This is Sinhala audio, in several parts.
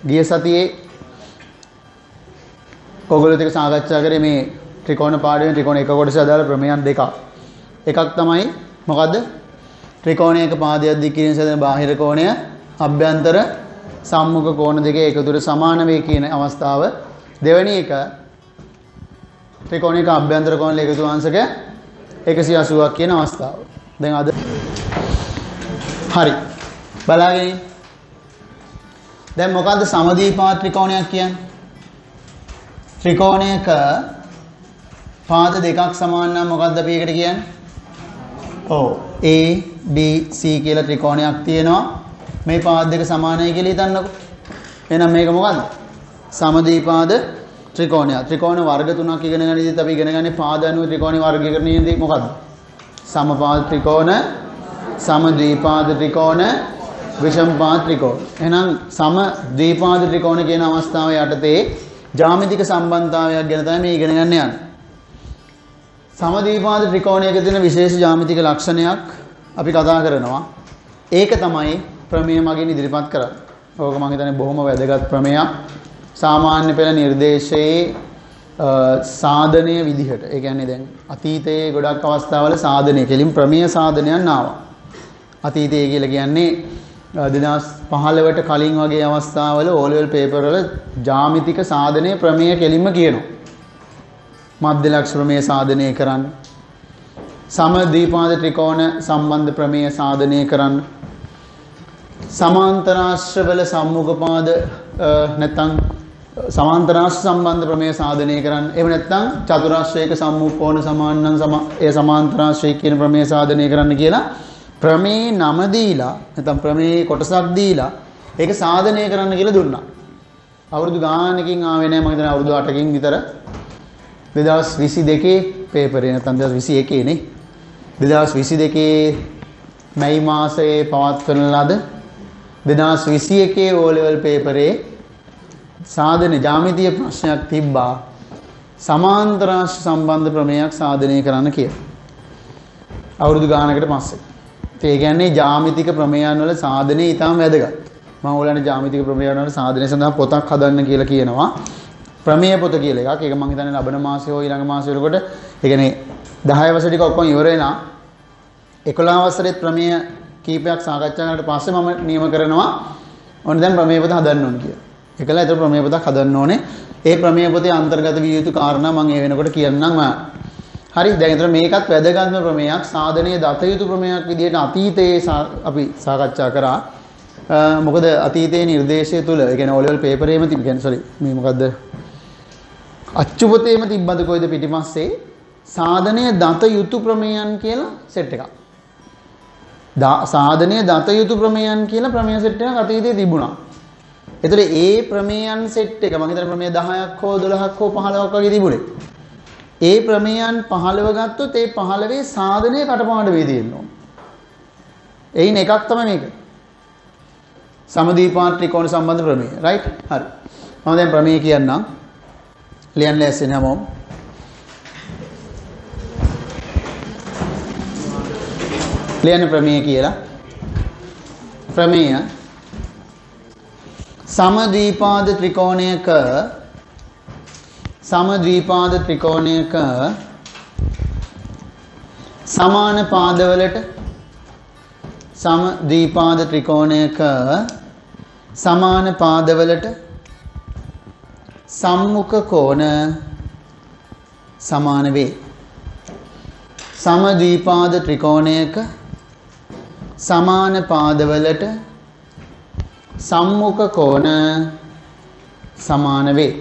ගිය සතියේ ඔයගොල්ලෝ ටික සාකච්ඡා කරේ මේ ත්‍රිකෝණ පාඩුවේ ත්‍රිකෝණ එක කොටස අදාළ ප්‍රමේයන් දෙකක්. එකක් තමයි මොකද්ද? ත්‍රිකෝණයක පාදයක් දික්කින් සැදෙන බාහිර කෝණය අභ්‍යන්තර සම්මුඛ කෝණ දෙකේ එකතුවට සමාන වේ කියන අවස්ථාව. දෙවෙනි එක ත්‍රිකෝණයක අභ්‍යන්තර කෝණ එකතු අංශක 180ක් කියන අවස්ථාව. දැන් අද හරි බලාගෙන දැන් මොකද්ද සමද්විපාද ත්‍රිකෝණයක් කියන්නේ? ත්‍රිකෝණයක පාද දෙකක් සමාන නම් මොකද්ද අපි ඒකට කියන්නේ? ඔව් A B C කියලා ත්‍රිකෝණයක් තියෙනවා. මේ පාද දෙක සමානයි කියලා හිතන්නකෝ. එහෙනම් මේක මොකද්ද? සමද්විපාද ත්‍රිකෝණයක්. ත්‍රිකෝණ වර්ග තුනක් ඉගෙන ගන්නදීත් අපි ඉගෙන ගන්නේ පාද අනුව ත්‍රිකෝණ වර්ගීකරණයේදී මොකද්ද? සමපාද ත්‍රිකෝණ, සමද්විපාද ත්‍රිකෝණ, විෂමපාද ත්‍රිකෝණ. එහෙනම් සමද්විපාද ත්‍රිකෝණ කියන අවස්ථාව යටතේ ජ්‍යාමිතික සම්බන්ධතාවයක් ගැන තමයි මේ ඉගෙන ගන්න යන්නේ. සමද්විපාද ත්‍රිකෝණයක තියෙන විශේෂ ජ්‍යාමිතික ලක්ෂණයක් අපි කතා කරනවා. ඒක තමයි ප්‍රමේය මගින් ඉදිරිපත් කරන්නේ. ඕක මම හිතන්නේ බොහොම වැදගත් ප්‍රමේයක්. සාමාන්‍ය පෙළ නිර්දේශයේ සාධනීය විදිහට. ඒ කියන්නේ දැන් අතීතයේ ගොඩක් අවස්ථාවල සාධනීය කෙලින් ප්‍රමේය සාධනයන් ආවා. අතීතයේ කියලා කියන්නේ 2015ට කලින් වගේ අවස්ථාවල O level paper වල ජ්‍යාමිතික සාධනීය ප්‍රමේය කෙලින්ම කියනවා. මධ්‍ය ලක්ෂ ප්‍රමේය සාධනය කරන්න. සමද්විපාද ත්‍රිකෝණ සම්බන්ධ ප්‍රමේය සාධනය කරන්න. සමාන්තරාශ්‍ර වල සම්මුඛ පාද නැත්නම් සමාන්තරාශ්‍ර සම්බන්ධ ප්‍රමේය සාධනය කරන්න. එහෙම නැත්නම් චතුරාශ්‍රයක සම්මුඛ කෝණ සමාන නම් ඒ සමාන්තරාශ්‍රය කියන ප්‍රමේය සාධනය කරන්න කියලා ප්‍රමේය නම දීලා නැත්නම් ප්‍රමේය කොටසක් දීලා ඒක සාධනය කරන්න කියලා දුන්නා. අවුරුදු ගානකින් ආවේ නැහැ මම හිතන්නේ අවුරුදු 8කින් විතර 2022 පේපරේ නැත්නම් 2021 නේ 2022 මැයි මාසයේ පවත්වන ලද 2021 O level පේපරේ සාධන ජ්‍යාමිතිය ප්‍රශ්නයක් තිබ්බා සමාන්තරාශ්‍ර සම්බන්ධ ප්‍රමේයක් සාධනය කරන්න කියලා. අවුරුදු ගානකට පස්සේ. ඒ කියන්නේ ජ්‍යාමිතික ප්‍රමේයන් වල සාධනය ඊටම වැදගත්. මම ඕලන්නේ ජ්‍යාමිතික ප්‍රමේයන් වල සාධනය සඳහා පොතක් හදන්න කියලා කියනවා. ප්‍රමේය පොත කියලා එකක්. ඒක මම හිතන්නේ ලබන මාසෙ හෝ ඊළඟ මාසෙ වෙනකොට ඒ කියන්නේ 10 වසර ටික ඔක්කොම ඉවර වෙනා 11 වසරේ ප්‍රමේය කීපයක් සාකච්ඡා කරනාට පස්සේ මම නියම කරනවා ඕන දැන් ප්‍රමේය පොත හදන්න ඕන කියලා. ඒකලා ඒතර ප්‍රමේය පොතක් හදන්න ඕනේ. ඒ ප්‍රමේය පොතේ අන්තර්ගත විය යුතු කාරණා මම ඒ වෙනකොට කියන්නම්. හරි දැන් ඒතර මේකත් වැදගත්ම ප්‍රමේයක් සාධනීය දත යුතු ප්‍රමේයක් විදිහට අතීතයේ අපි සාකච්ඡා කරා. මොකද අතීතයේ නිර්දේශය තුල ඒ කියන්නේ O level paper එකේම තිබෙන මේ මොකද්ද අච්චු පොතේම තිබ්බද කොයිද පිටිපස්සේ සාධනීය දත යුතු ප්‍රමේයන් කියලා සෙට් එකක්. සාධනීය දත යුතු ප්‍රමේයන් කියලා ප්‍රමේය සෙට් එකක් අතීතයේ තිබුණා. ඒතර ඒ ප්‍රමේයන් සෙට් එක මම හිතන්නේ ප්‍රමේය 10ක් හෝ 12ක් හෝ 15ක් වගේ තිබුණේ. ඒ ප්‍රමේයන් 15 ගත්තොත් ඒ 15 සාධනීය කටපාඩම් වේ තියෙනවා. එයින් එකක් තමයි මේක. සමද්විපාද ත්‍රිකෝණ සම්බන්ධ ප්‍රමේය. රයිට්? හරි. මම දැන් ප්‍රමේය කියන්නම්. ලියන්න ලෑස්ති නමෝ. ලියන්න ප්‍රමේය කියලා. ප්‍රමේය සමද්විපාද ත්‍රිකෝණයක සමාන පාදවලට සමද්විපාද ත්‍රිකෝණයක සමාන පාදවලට සම්මුඛ කෝණ සමාන වේ. සමද්විපාද ත්‍රිකෝණයක සමාන පාදවලට සම්මුඛ කෝණ සමාන වේ.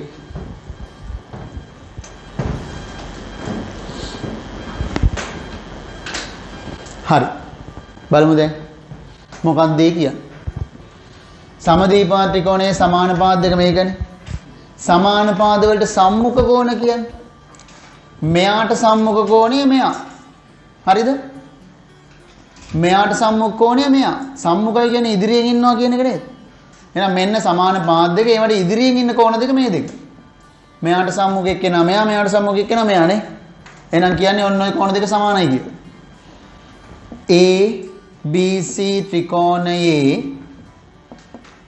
හරි. බලමු දැන් මොකක්ද ඒ කියන්නේ? සමද්විපාද ත්‍රිකෝණයේ සමාන පාද දෙක මේකනේ. සමාන පාද වලට සම්මුඛ කෝණ කියන්නේ. මෙයාට සම්මුඛ කෝණය මෙයා. හරිද? මෙයාට සම්මුඛ කෝණය මෙයා. සම්මුඛයි කියන්නේ ඉදිරියෙන් ඉන්නවා කියන එක නේද? එහෙනම් මෙන්න සමාන පාද දෙක ඒවට ඉදිරියෙන් ඉන්න කෝණ දෙක මේ දෙක. මෙයාට සම්මුඛ එක්කෙනා මෙයා මෙයාට සම්මුඛ එක්කෙනා මෙයානේ. එහෙනම් කියන්නේ ඔන්න ඔය කෝණ දෙක සමානයි කියලා. A B C ත්‍රිකෝණයේ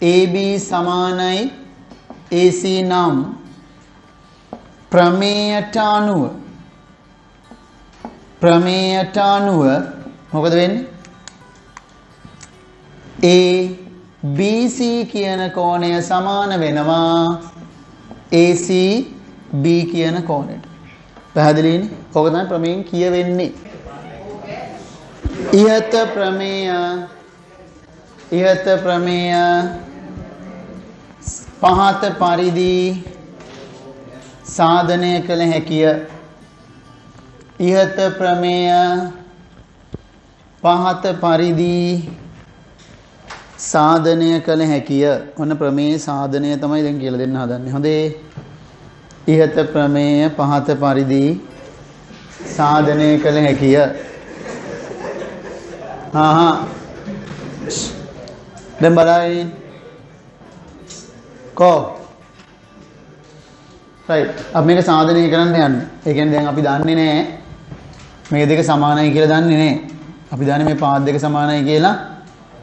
AB සමානයි AC නම් ප්‍රමේයට අනුව මොකද වෙන්නේ? ABC කියන කෝණය සමාන වෙනවා AC B කියන කෝණයට. පැහැදිලිනේ? ඔක තමයි ප්‍රමේයෙන් කියවෙන්නේ. ඉහත ප්‍රමේය පහත පරිදි සාධනය කළ හැකිය. ඉහත ප්‍රමේය පහත පරිදි සාධනය කළ හැකිය. ඔන්න ප්‍රමේය සාධනය තමයි දැන් කියලා දෙන්න හදන්නේ. හොඳේ. ඉහත ප්‍රමේය පහත පරිදි සාධනය කළ හැකිය. දැන් බලන්න. රයිට්. අපි මේක සාධනය කරන්න යන්නේ. ඒ කියන්නේ දැන් අපි දන්නේ නැහැ මේ දෙක සමානයි කියලා දන්නේ නැහැ. අපි දන්නේ මේ පාත් දෙක සමානයි කියලා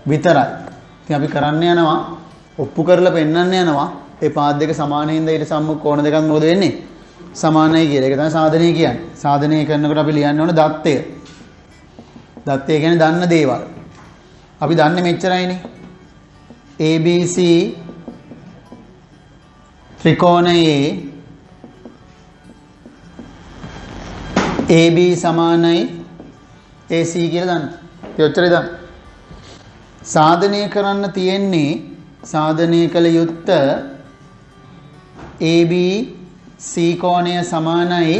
විතරයි. ඉතින් අපි කරන්න යනවා ඔප්පු කරලා පෙන්වන්න යනවා ඒ පාත් දෙක සමාන හින්දා ඊට සම්මුඛ කෝණ දෙකක් මොකද වෙන්නේ? සමානයි කියලා. ඒක තමයි සාධනය කියන්නේ. සාධනය කරනකොට අපි ලියන්න ඕන දත්තය. දත්තය කියන්නේ දන්න දේවල්. අපි දන්නේ මෙච්චරයිනේ. ABC ත්‍රිකෝණයේ AB සමානයි AC කියලා දන්න. ඒ ඔච්චරයි දන්න. සාධනය කරන්න තියෙන්නේ සාධනය කළ යුත්ත AB C කෝණය සමානයි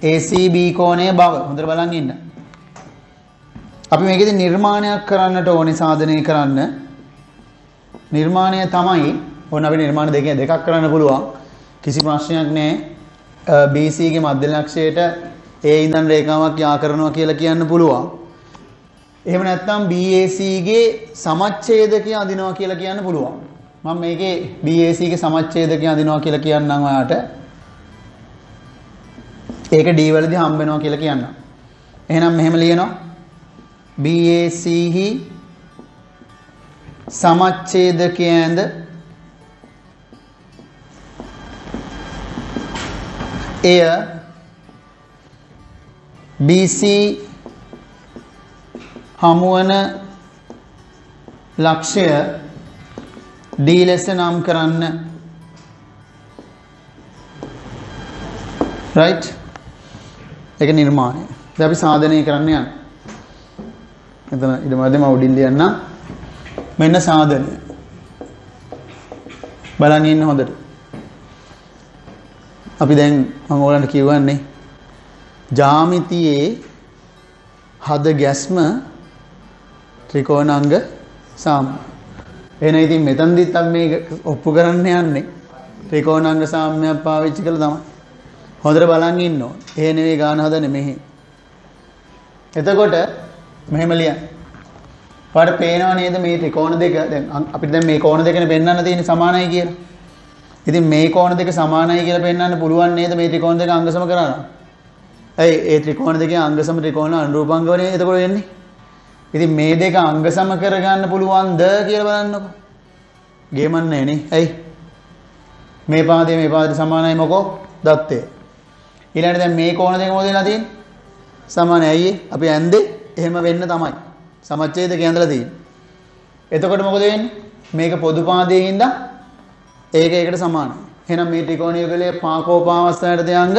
AC B කෝණය බව. හොඳට බලන් ඉන්න. අපි මේකෙදි නිර්මාණයක් කරන්නට ඕනේ සාධනය කරන්න. නිර්මාණය තමයි ඕන අපි නිර්මාණ දෙකක් කරන්න පුළුවන්. කිසි ප්‍රශ්නයක් නැහැ. BC ගේ මධ්‍ය ලක්ෂයට A ඉඳන් රේඛාවක් යා කරනවා කියලා කියන්න පුළුවන්. එහෙම නැත්නම් BAC ගේ සමච්ඡේදකය අඳිනවා කියලා කියන්න පුළුවන්. මම මේකේ BAC ගේ සමච්ඡේදකය අඳිනවා කියලා කියන්නම් ඔයාලට. ඒක D වලදී හම්බ වෙනවා කියලා කියන්නම්. එහෙනම් මෙහෙම ලියනවා. BAC හි සමච්ඡේදකයන්ද එය BC හමුවන ලක්ෂය D ලෙස නම් කරන්න. right? ඒක නිර්මාණය. දැන් අපි සාධනය කරන්න යනවා. එතන ඊට මැදම උඩින් ලියන්න. මෙන්න සාධනය. බලන්න ඉන්න හොඳට. අපි දැන් මම ඔයාලන්ට කියවන්නේ ජ්‍යාමිතියේ හද ගැස්ම ත්‍රිකෝණාංග සාමය. එහෙනම් ඉතින් මෙතනදිත් අපි මේක ඔප්පු කරන්න යන්නේ ත්‍රිකෝණාංග සාමයක් පාවිච්චි කරලා තමයි. හොඳට බලන් ඉන්න ඕන. එහෙ නෙවෙයි ගාන හදන්නේ මෙහි. එතකොට මෙහෙම ලියන්න. ඔයාලට පේනව නේද මේ ත්‍රිකෝණ දෙක දැන් අපිට දැන් මේ කෝණ දෙකනේ පෙන්වන්න තියෙන්නේ සමානයි කියලා. ඉතින් මේ කෝණ දෙක සමානයි කියලා පෙන්වන්න පුළුවන් නේද මේ ත්‍රිකෝණ දෙක අංගසම කරලා? ඇයි ඒ ත්‍රිකෝණ දෙකේ අංගසම ත්‍රිකෝණ අනුරූපාංගවනේ එතකොට වෙන්නේ. ඉතින් මේ දෙක අංගසම කරගන්න පුළුවන්ද කියලා බලන්නකෝ. ගේමන්නේ නේ. ඇයි? මේ පාදේ සමානයි මොකෝ? දත්තය. ඊළඟට දැන් මේ කෝණ දෙක මොකද වෙලා තියෙන්නේ? සමානයි. ඇයි අපි ඇන්දේ එහෙම වෙන්න තමයි. සමච්ඡේදක ඇඳලා තියෙන්නේ. එතකොට මොකද වෙන්නේ? මේක පොදු පාදයේ හින්දා ඒක ඒකට සමානයි. එහෙනම් මේ ත්‍රිකෝණීය යුගලයේ පාකෝපාවස්ථායට තේ අංග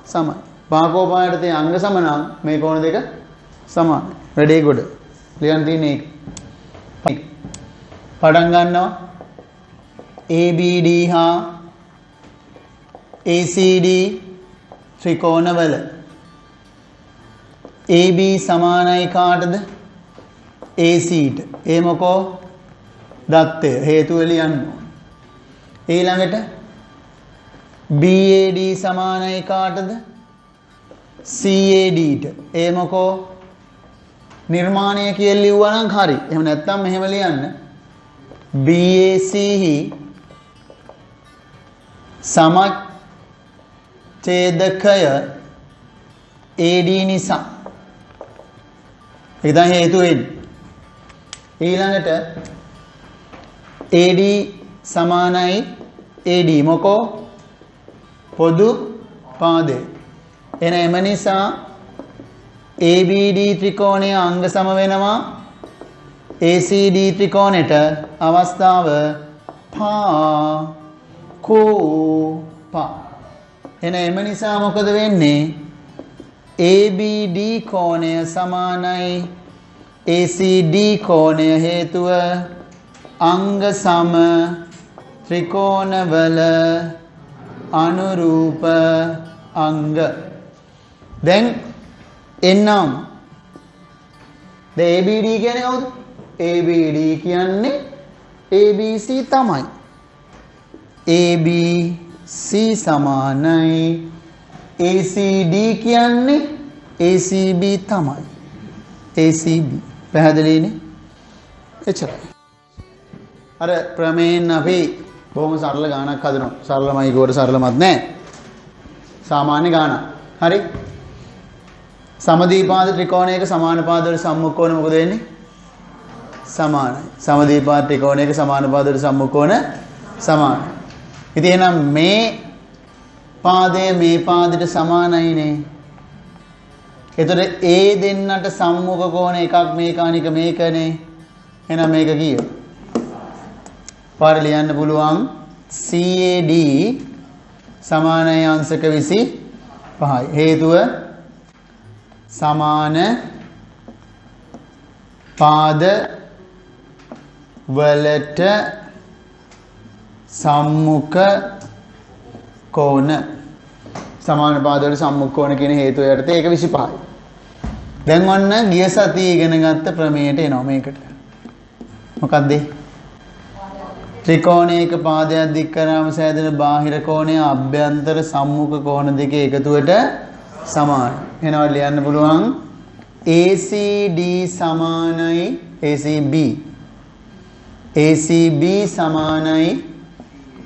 සමයි. පාකෝපායට තේ අංග සම නම් මේ කෝණ දෙක සමානයි. වැඩේ ගොඩ. ලියන්න තියෙන්නේ ඒක. පටන් ගන්නවා. ABD හා ACD ත්‍රිකෝණවල AB සමානයි කාටද? ACට. ඒ මොකෝ? දත්තය. හේතුව ලියන්න ඕන. ඊළඟට BAD සමානයි කාටද? CADට. ඒ මොකෝ? නිර්මාණය කියලා ලිව්වා නම් හරි. එහෙම නැත්නම් මෙහෙම ලියන්න. BAC හි සමච්ඡේදකය AD නිසා. ඒක තමයි හේතු වෙන්නේ. ඊළඟට AD සමානයි AD මොකෝ පොදු පාදේ. එන එම නිසා ABD ත්‍රිකෝණය අංග සම වෙනවා ACD ත්‍රිකෝණයට අවස්ථාව පා කෝ පා. එම නිසා මොකද වෙන්නේ? ABD කෝණය සමානයි ACD කෝණය හේතුව අංග සම ත්‍රිකෝණවල අනුරූප අංග. දැන් එන්නම් ABD කියන්නේ කවුද? ABD කියන්නේ ABC තමයි. ABC සමානයි ACD කියන්නේ ACB තමයි. ACB පැහැදිලිනේ? එච්චරයි. අර ප්‍රමේයන් අපි බොහොම සරල ගානක් හදනවා. සරලමයි ගෝර සරලමත් නැහැ. සාමාන්‍ය ගානක්. හරි? සමදීපාද ත්‍රිකෝණයක සමාන පාද වල සම්මුඛ කෝණ මොකද වෙන්නේ? සමානයි. සමදීපාද ත්‍රිකෝණයක සමාන පාද වල සම්මුඛ කෝණ සමානයි. ඉතින් එහෙනම් මේ පාදය මේ පාදයට සමානයිනේ. එතකොට A දෙන්නට සම්මුඛ කෝණ එකක් මේක අනික මේකනේ. එහෙනම් මේක කීයද? පාර ලියන්න පුළුවන් CAD සමානයි අංශක 25යි. හේතුව සමාන පාද වලට සම්මුඛ කෝණ. සමාන පාද වලට සම්මුඛ කෝණ කියන හේතුව යටතේ ඒක 25යි. දැන් ඔන්න ගිය සතියේ ඉගෙන ගත්ත ප්‍රමේයට එනවා මේකට. මොකක්ද? ත්‍රිකෝණයක පාදයක් දික් කරාම සෑදෙන බාහිර කෝණය අභ්‍යන්තර සම්මුඛ කෝණ දෙකේ එකතුවට සමානයි. එහෙනම් ලියන්න පුළුවන් ACD සමානයි ACB. ACB සමානයි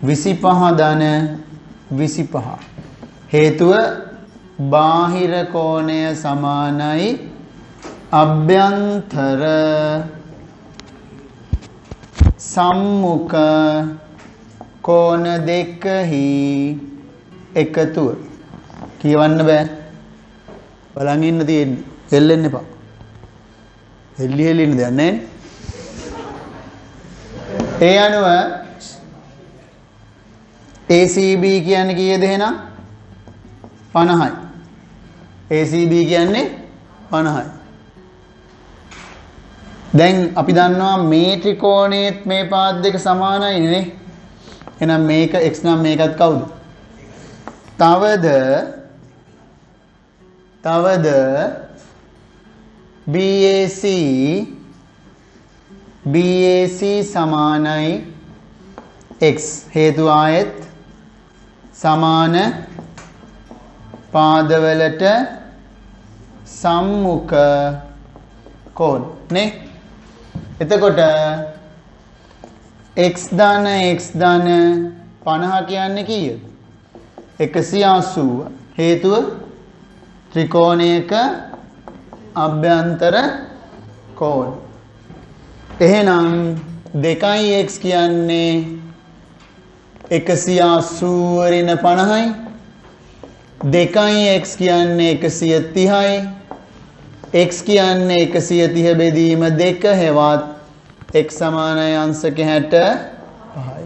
25 ධන 25. හේතුව බාහිර කෝණය සමානයි අභ්‍යන්තර සම්මුඛ කෝණ දෙකෙහි එකතුව. කියවන්න බෑ. බලන් ඉන්න තියෙන්නේ. එල්ලෙන්න එපා. එල්ලි එල්ලින්න දෙයක් නැහැ. ඒ අනුව ACB කියන්නේ කීයද එහෙනම්? 50යි. ACB කියන්නේ 50යි. දැන් අපි දන්නවා මේ ත්‍රිකෝණයේත් මේ පාද දෙක සමානයි නේ. එහෙනම් මේක x නම් මේකත් කවුද? තවද BAC සමානයි x. හේතුව ආයෙත් සමාන පාදවලට සම්මුඛ කෝණ නේ. එතකොට x ධන 50 කියන්නේ කීයද? 180. හේතුව ත්‍රිකෝණයක අභ්‍යන්තර කෝණ. එහෙනම් 2x කියන්නේ 180 ඍණ 50යි. 2x කියන්නේ 130යි. x කියන්නේ 130 බෙදීම 2 හෙවත් x සමානයි අංශක 65යි.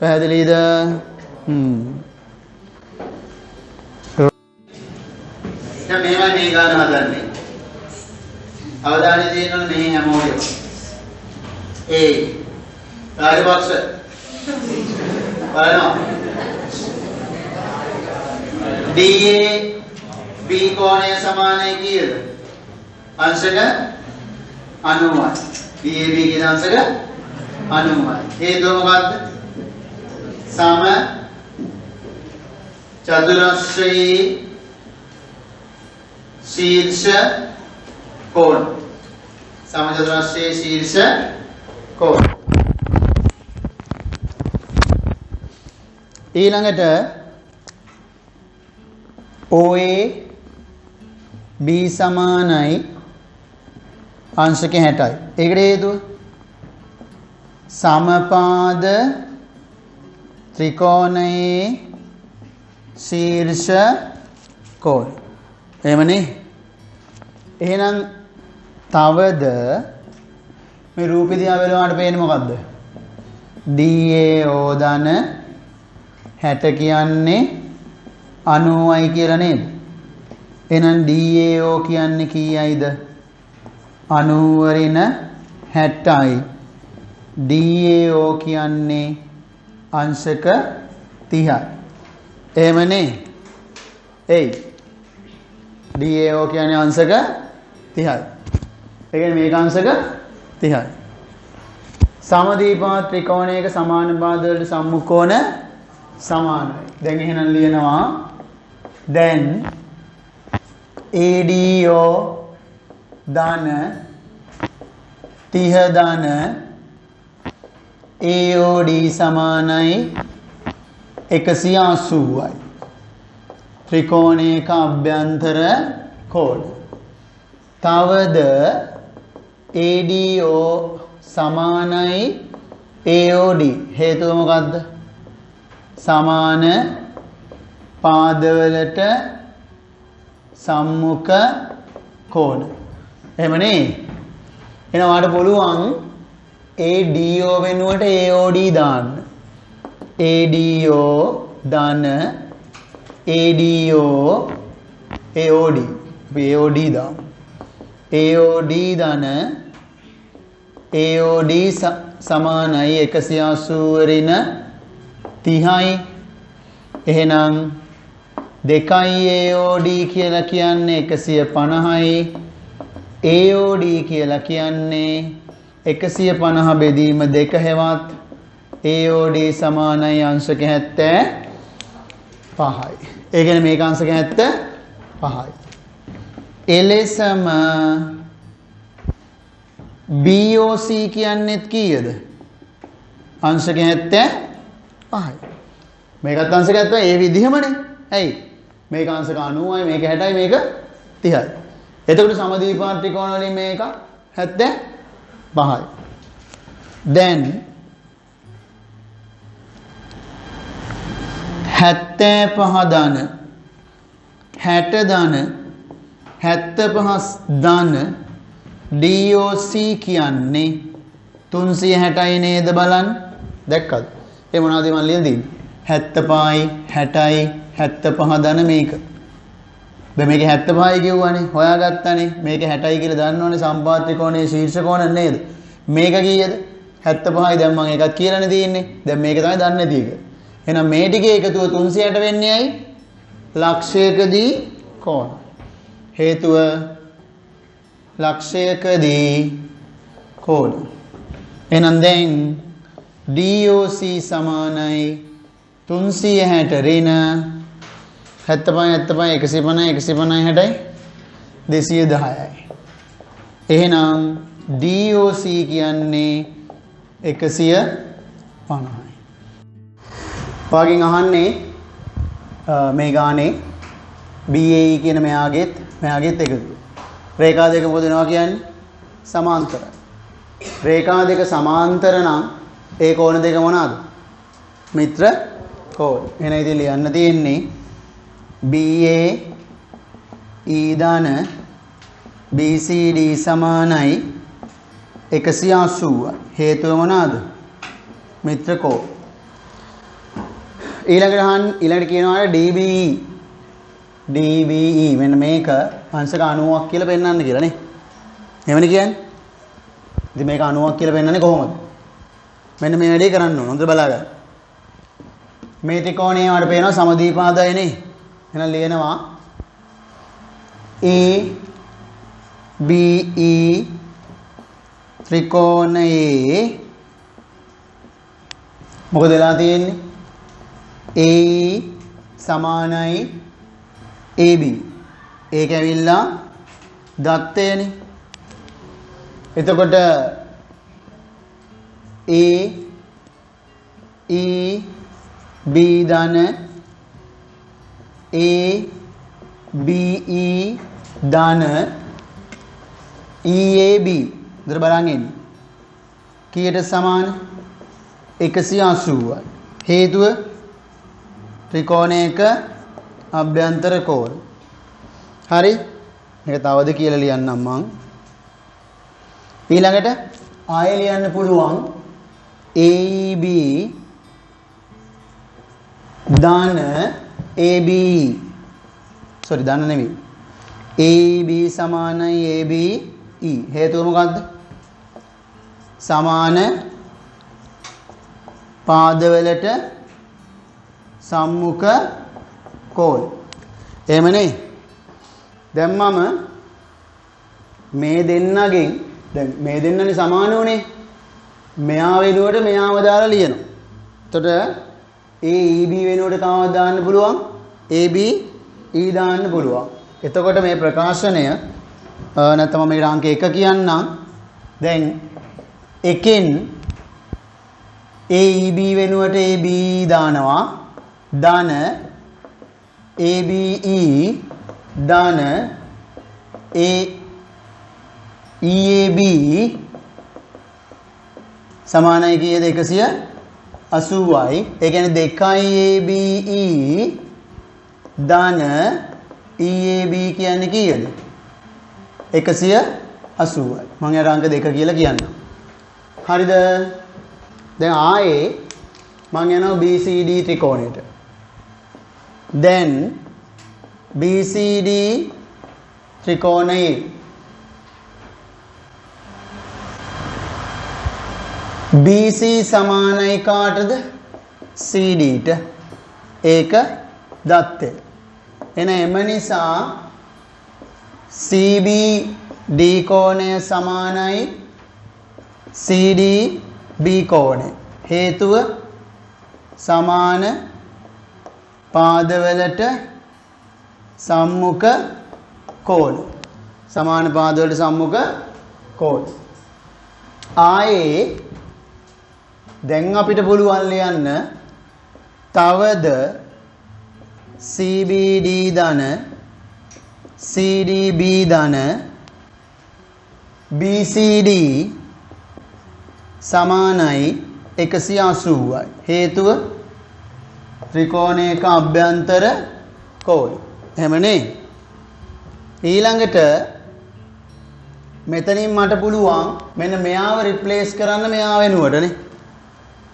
පැහැදිලිද? දැන් මේවා මේ ගාන හදන්නේ. අවධානය දෙන්න මේ හැමෝටම. රාජපක්ෂ බලනවා. DA B කෝණය සමානයි කීයද? අංශක 90යි. DAB කියන අංශක 90යි. හේතුව මොකද්ද? සම චතුරස්‍රයේ ශීර්ෂ කෝණ. සම චතුරස්‍රයේ ශීර්ෂ කෝණ. ඊළඟට OA B සමානයි අංශක 60යි. ඒකට හේතුව සමපාද ත්‍රිකෝණයේ ශීර්ෂ කෝණ. එහෙමනේ. එහෙනම් තවද මේ රූපෙ දිහා බලනකොට පේන්නේ මොකද්ද? DAO ධන 60 කියන්නේ 90යි කියලා නේද? එහෙනම් DAO කියන්නේ කීයයිද? 90 ඍණ 60යි. DAO කියන්නේ අංශක 30යි. එහෙමනේ. එයි. DAO කියන්නේ අංශක 30යි. ඒ කියන්නේ මේක අංශක 30යි. සමදීපා ත්‍රිකෝණයක සමාන බාද වලට සම්මුඛ කෝණ සමානයි. දැන් එහෙනම් ලියනවා දැන් ADO ධන 30 ධන AOD සමානයි 180යි. ත්‍රිකෝණයක අභ්‍යන්තර කෝණ. තවද ADO සමානයි AOD. හේතුව මොකද්ද? සමාන පාදවලට සම්මුඛ කෝණ. එහෙමනේ. එහෙනම් ඔයාලට පුළුවන් ADO වෙනුවට AOD දාන්න. ADO ධන ADO AOD. අපි AOD දාමු. AOD ධන AOD සමානයි 180 ඍණ 30යි. එහෙනම් 2යි AOD කියලා කියන්නේ 150යි. AOD කියලා කියන්නේ 150 බෙදීම 2 හෙවත් AOD සමානයි අංශක 75යි. ඒ කියන්නේ මේක අංශක 75යි. එලෙසම BOC කියන්නේත් කීයද? අංශක 75යි. මේකත් අංශක 75යි. ඒ විදිහමනේ. ඇයි? මේක අංශක 90යි, මේක 60යි, මේක 30යි. එතකොට සමද්විපාත ත්‍රිකෝණ වලින් මේක 75යි. දැන් 75 ධන 60 ධන 75 ධන DOC කියන්නේ 360යි නේද බලන්න. දැක්කද? ඒ මොනවද මම ලියලා දෙන්නේ? 75යි 60යි 75 ධන මේක. දැන් මේක 75යි කියුවානේ. හොයාගත්තානේ. මේක 60යි කියලා දන්නවනේ සම්පාත ත්‍රිකෝණයේ ශීර්ෂ කෝණ නේද? මේක කීයද? 75යි. දැන් මම එකක් කියලානේ තියෙන්නේ. දැන් මේක තමයි දන්නේ නැති එක. එහෙනම් මේ ටිකේ එකතුව 360 වෙන්නේ ඇයි? ලක්ෂයකදී කෝණ. හේතුව ලක්ෂයකදී කෝණ. එහෙනම් දැන් DOC සමානයි 360 ඍණ 75 150 150 60යි 210යි. එහෙනම් DOC කියන්නේ 150යි. ඔයගෙන් අහන්නේ මේ ගානේ BAE කියන මෙයාගෙත් එකතු. රේඛා දෙක මොකද වෙනවා කියන්නේ? සමාන්තරයි. රේඛා දෙක සමාන්තර නම් ඒ කෝණ දෙක මොනවාද? මිත්‍ර කෝණ. එහෙනම් ඉතින් ලියන්න තියෙන්නේ BAE ධන BCD සමානයි 180යි. හේතුව මොනවාද? මිත්‍ර කෝණ. ඊළඟට කියනවා DBE මෙන්න මේක අංශක 90ක් කියලා පෙන්වන්න කියලා නේ. එහෙමනේ කියන්නේ. ඉතින් මේක 90ක් කියලා පෙන්වන්නේ කොහොමද? මෙන්න මේ වැඩේ කරන්න ඕන. හොඳට බලා ගන්න. මේ ත්‍රිකෝණය වලට පේනවා සමද්විපාදයි නේ. එහෙනම් ලියනවා ABE ත්‍රිකෝණයේ මොකද වෙලා තියෙන්නේ? AE සමානයි AB. ඒක ඇවිල්ලා දත්තයනේ. එතකොට AEB ධන ABE ධන EAB. දර බලන්න කීයට සමාන? 180යි. හේතුව ත්‍රිකෝණයක අභ්‍යන්තර කෝණ. හරි? මේක තවද කියලා ලියන්නම් මං. ඊළඟට ආයෙ ලියන්න පුළුවන් AB ධන ABE. sorry ධන නෙමෙයි. AB සමානයි ABE. හේතුව මොකද්ද? සමාන පාදවලට සම්මුඛ කෝණ. එහෙමනේ. දැන් මම මේ දෙන්නගෙන් දැන් මේ දෙන්නනේ සමාන උනේ. මෙයා වෙනුවට මෙයාව දාලා ලියනවා. එතකොට AEB වෙනුවට කවවද දාන්න පුළුවන්? ABE දාන්න පුළුවන්. එතකොට මේ ප්‍රකාශනය නැත්නම් මේකට අංක 1 කියන්නම්. දැන් එකෙන් AEB වෙනුවට ABE දානවා. ධන ABE ධන EAB සමානයි කීයද? 180යි. ඒ කියන්නේ 2ABE ධන EAB කියන්නේ කීයද? 180යි. මම යාර අංක 2 කියලා කියන්නම්. හරිද? දැන් ආයේ මම යනවා BCD ත්‍රිකෝණයට. දැන් BCD ත්‍රිකෝණයේ BC සමානයි කාටද? CD ට. ඒක දත්තය. එම නිසා CBD කෝණය සමානයි CDB කෝණය. හේතුව සමාන පාදවලට සම්මුඛ කෝණ. සමාන පාදවලට සම්මුඛ කෝණ. ආයේ දැන් අපිට පුළුවන් ලියන්න තවද CBD ධන CDB ධන BCD සමානයි 180යි. හේතුව ත්‍රිකෝණයක අභ්‍යන්තර කෝණ. එහෙමනේ. ඊළඟට මෙතනින් මට පුළුවන් මෙන්න මෙයාව රිප්ලේස් කරන්න මෙයා වෙනුවටනේ.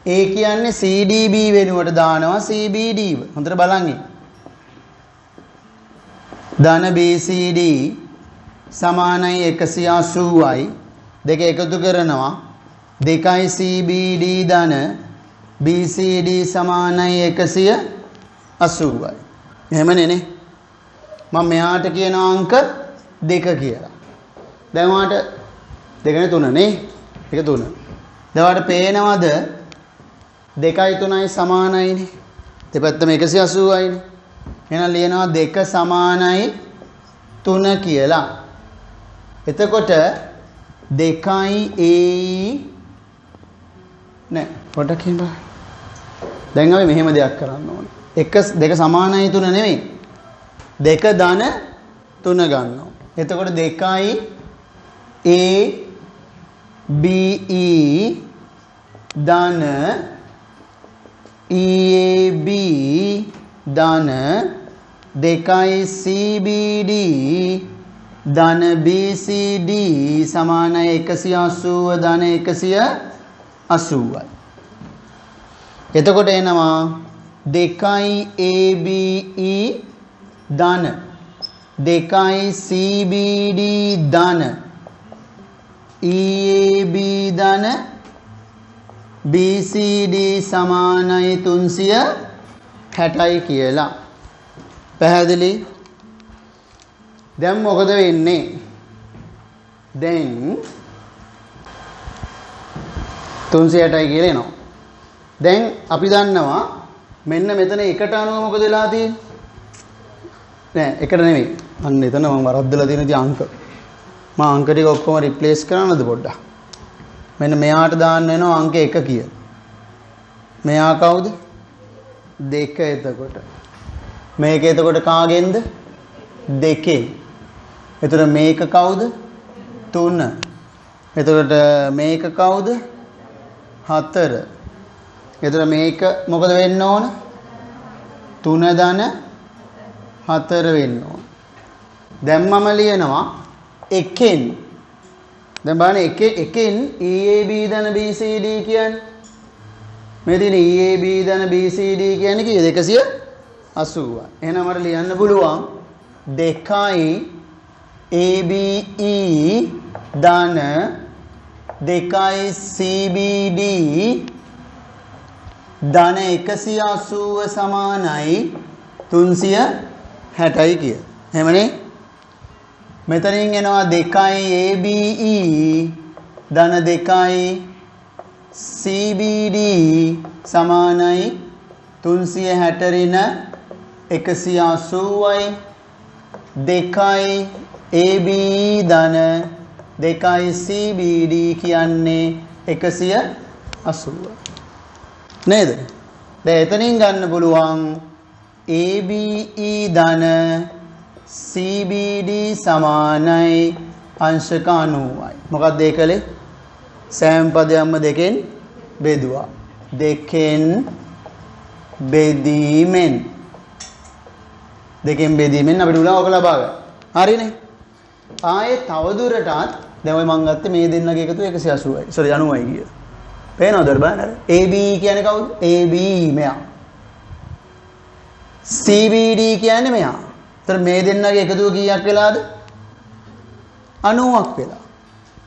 ඒ කියන්නේ CDB වෙනුවට දානවා CBD. හොඳට බලන්න. ධන BCD සමානයි 180යි. දෙක එකතු කරනවා 2යි CBD ධන BCD සමානයි 180යි. එහෙමනේ නේ. මම මෙයාට කියන අංක 2 කියලා. දැන් වාට 2 නේ 3 නේ. 1 3. දැන් වාට පේනවද 2යි 3යි සමානයිනේ. දෙපැත්තම 180යිනේ. එහෙනම් ලියනවා 2 සමානයි 3 කියලා. එතකොට 2යි නෑ පොඩ්ඩක් හින්න බලන්න. දැන් අපි මෙහෙම දෙයක් කරන්න ඕනේ. 1 2 සමානයි 3 නෙමෙයි. 2 ධන 3 ගන්නවා. එතකොට 2යි ABE ධන EAB ධන 2යි CBD ධන BCD සමානයි 180 ධන 180යි. එතකොට එනවා 2යි ABE ධන 2යි CBD ධන EAB ධන BCD සමානයි 360යි කියලා. පැහැදිලි? දැන් මොකද වෙන්නේ? දැන් 360යි කියලා එනවා. දැන් අපි දන්නවා මෙන්න මෙතන එකට අනුව මොකද වෙලා තියෙන්නේ? නෑ එකට නෙමෙයි. අන්න එතන මම වරද්දලා තියෙන ඉතින් අංක. මම අංක ටික ඔක්කොම රිප්ලේස් කරනවද පොඩ්ඩක්? මෙන්න මෙයාට දාන්න වෙනවා අංක 1 කියලා. මෙයා කවුද? 2 එතකොට. මේක එතකොට කාගෙන්ද? 2. එතකොට මේක කවුද? 3. එතකොට මේක කවුද? 4. එතකොට මේක මොකද වෙන්න ඕන? 3 ධන 4 වෙන්න ඕන. දැන් මම ලියනවා එකෙන්. දැන් බලන්න එකෙන් EAB ධන BCD කියන්නේ. මේ දින EAB ධන BCD කියන්නේ කීයද? 180යි. එහෙනම් මට ලියන්න පුළුවන් 2යි ABE ධන 2යි CBD ධන 180 සමානයි 360යි කිය. එහෙමනේ. මෙතනින් එනවා 2යි ABE ධන 2යි CBD සමානයි 360 ඍණ 180යි. 2යි ABE ධන 2යි CBD කියන්නේ 180. නේද? දැන් එතනින් ගන්න පුළුවන් ABE ධන CBD සමානයි අංශක 90යි. මොකක්ද ඒ කලේ? සෑම පදයක්ම දෙකෙන් බෙදුවා. දෙකෙන් බෙදීමෙන් අපිට උලා ඔක ලබා ගන්න. හරිනේ. ආයේ තවදුරටත් දැන් ඔය මං ගත්තේ මේ දෙන්නගේ එකතු 180යි. සෝරි 90යි කිය. පේනවද බලන්න අර AB කියන්නේ කවුද? AB මෙයා. CBD කියන්නේ මෙයා. ඒතර මේ දෙන්නගේ එකතුව කීයක් වෙලාද? 90ක් වෙලා.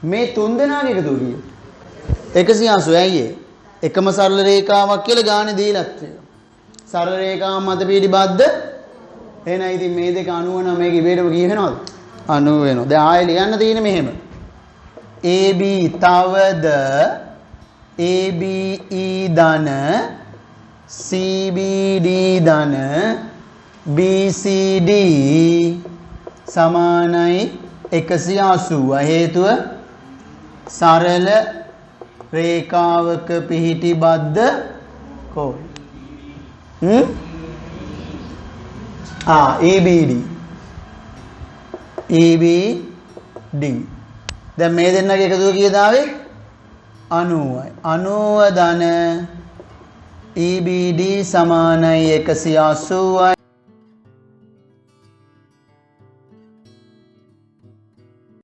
මේ තුන් දෙනාගේ එකතුව කීයද? 180. ඇයි ඒ? එකම සරල රේඛාවක් කියලා ගානේ දීලත් තියෙනවා. සරල රේඛාව මත පිටි බද්ද එහෙනම් ඉතින් මේ දෙක 90 නම් මේක ඉබේටම කී වෙනවද? 90 වෙනවා. දැන් ආයෙ ලියන්න තියෙන්නේ මෙහෙම. AB තවද ABE ධන CBD ධන BCD සමානයි 180. හේතුව සරල රේඛාවක පිහිටි බද්ද කෝණය. ABD දැන් මේ දෙන්නගේ එකතුව කීයද ආවේ? 90යි. 90 ධන EBD සමානයි 180යි.